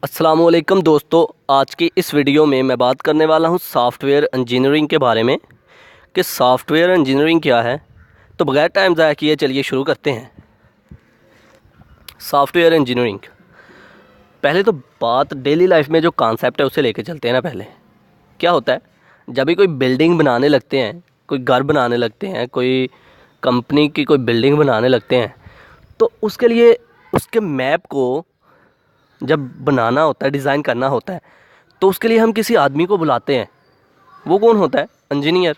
अस्सलामुअलैकुम दोस्तों, आज की इस वीडियो में मैं बात करने वाला हूं सॉफ्टवेयर इंजीनियरिंग के बारे में कि सॉफ्टवेयर इंजीनियरिंग क्या है। तो बगैर टाइम ज़ाया किए चलिए शुरू करते हैं। सॉफ्टवेयर इंजीनियरिंग, पहले तो बात डेली लाइफ में जो कॉन्सेप्ट है उसे लेके चलते हैं ना। पहले क्या होता है, जब भी कोई बिल्डिंग बनाने लगते हैं, कोई घर बनाने लगते हैं, कोई कंपनी की कोई बिल्डिंग बनाने लगते हैं, तो उसके लिए उसके मैप को जब बनाना होता है, डिज़ाइन करना होता है, तो उसके लिए हम किसी आदमी को बुलाते हैं। वो कौन होता है? इंजीनियर।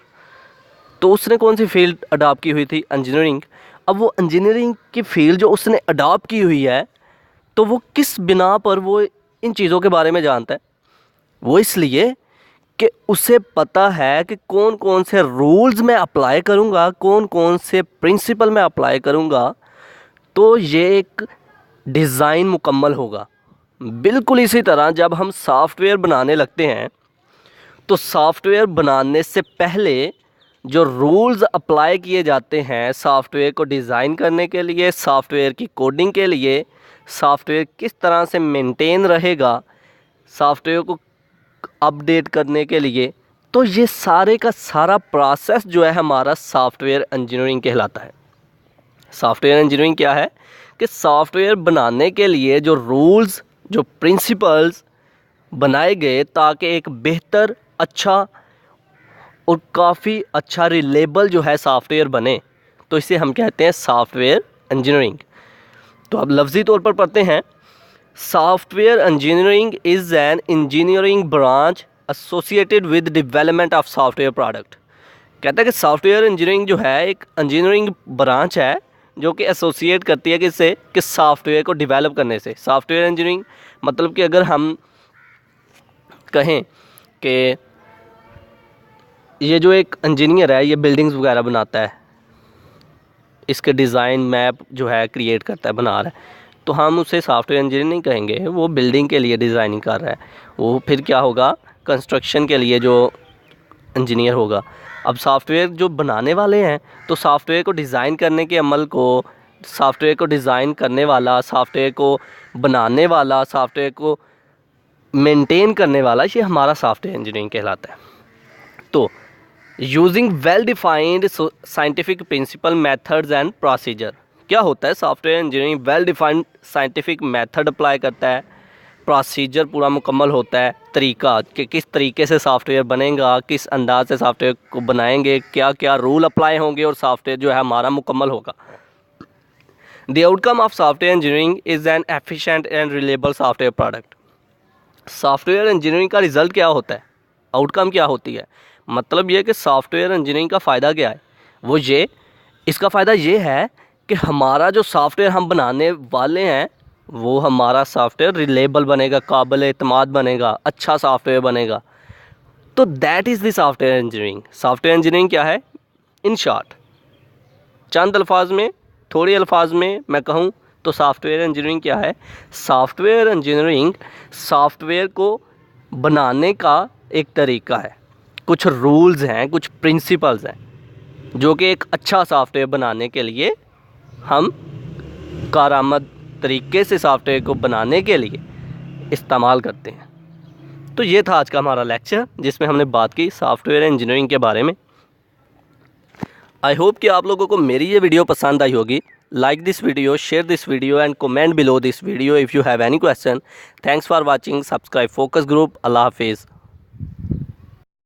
तो उसने कौन सी फील्ड अडॉप्ट की हुई थी? इंजीनियरिंग। अब वो इंजीनियरिंग की फील्ड जो उसने अडॉप्ट की हुई है, तो वो किस बिना पर वो इन चीज़ों के बारे में जानता है? वो इसलिए कि उसे पता है कि कौन कौन से रूल्स मैं अप्लाई करूँगा, कौन कौन से प्रिंसिपल मैं अप्लाई करूँगा, तो ये एक डिज़ाइन मुकम्मल होगा। बिल्कुल इसी तरह जब हम सॉफ्टवेयर बनाने लगते हैं, तो सॉफ्टवेयर बनाने से पहले जो रूल्स अप्लाई किए जाते हैं सॉफ्टवेयर को डिज़ाइन करने के लिए, सॉफ्टवेयर की कोडिंग के लिए, सॉफ्टवेयर किस तरह से मेंटेन रहेगा, सॉफ्टवेयर को अपडेट करने के लिए, तो ये सारे का सारा प्रोसेस जो है हमारा सॉफ्टवेयर इंजीनियरिंग कहलाता है। सॉफ्टवेयर इंजीनियरिंग क्या है कि सॉफ्टवेयर बनाने के लिए जो रूल्स, जो प्रिंसिपल्स बनाए गए ताकि एक बेहतर, अच्छा और काफ़ी अच्छा रिलेबल जो है सॉफ्टवेयर बने, तो इसे हम कहते हैं सॉफ्टवेयर इंजीनियरिंग। तो अब लफ्ज़ी तौर पर पढ़ते हैं। Software engineering is an engineering branch associated with development of software product. कहता है कि सॉफ्टवेयर इंजीनियरिंग जो है एक इंजीनियरिंग ब्रांच है जो कि एसोसिएट करती है किससे? कि सॉफ्टवेयर को डेवलप करने से। सॉफ्टवेयर इंजीनियरिंग मतलब कि अगर हम कहें कि ये जो एक इंजीनियर है, ये बिल्डिंग्स वगैरह बनाता है, इसके डिज़ाइन मैप जो है क्रिएट करता है, बना रहा है, तो हम उसे सॉफ्टवेयर इंजीनियर नहीं कहेंगे। वो बिल्डिंग के लिए डिज़ाइनिंग कर रहा है, वो फिर क्या होगा? कंस्ट्रक्शन के लिए जो इंजीनियर होगा। अब सॉफ्टवेयर जो बनाने वाले हैं, तो सॉफ्टवेयर को डिज़ाइन करने के अमल को, सॉफ्टवेयर को डिज़ाइन करने वाला, सॉफ्टवेयर को बनाने वाला, सॉफ्टवेयर को मेंटेन करने वाला, ये हमारा सॉफ्टवेयर इंजीनियरिंग कहलाता है। तो using well defined scientific principle, methods and procedure, क्या होता है? Software engineering well defined scientific method apply करता है, प्रोसीजर पूरा मुकम्मल होता है, तरीका कि किस तरीके से सॉफ्टवेयर बनेगा, किस अंदाज से सॉफ्टवेयर को बनाएंगे, क्या क्या रूल अप्लाई होंगे और सॉफ्टवेयर जो है हमारा मुकम्मल होगा। The outcome of software engineering is an efficient and reliable software product. Software engineering का रिज़ल्ट क्या होता है? आउटकम क्या होती है? मतलब ये कि सॉफ्टवेयर इंजीनियरिंग का फ़ायदा क्या है? वो ये, इसका फ़ायदा ये है कि हमारा जो सॉफ्टवेयर हम बनाने वाले हैं, वो हमारा सॉफ्टवेयर रिलेबल बनेगा, काबिल एतमाद बनेगा, अच्छा सॉफ्टवेयर बनेगा। तो that is the software engineering. Software engineering क्या है? इन शॉर्ट, चंद अल्फाज में, थोड़े अल्फाज में मैं कहूँ तो सॉफ्टवेयर इंजीनियरिंग क्या है? सॉफ्टवेयर इंजीनियरिंग सॉफ्टवेयर को बनाने का एक तरीका है, कुछ रूल्स हैं, कुछ प्रिंसिपल्स हैं जो कि एक अच्छा सॉफ्टवेयर बनाने के लिए हम कारआमद तरीके से सॉफ्टवेयर को बनाने के लिए इस्तेमाल करते हैं। तो ये था आज का हमारा लेक्चर जिसमें हमने बात की सॉफ्टवेयर इंजीनियरिंग के बारे में। आई होप कि आप लोगों को मेरी ये वीडियो पसंद आई होगी। Like this video, share this video and comment below this video if you have any question. Thanks for watching. Subscribe focus group. अल्लाह हाफिज़।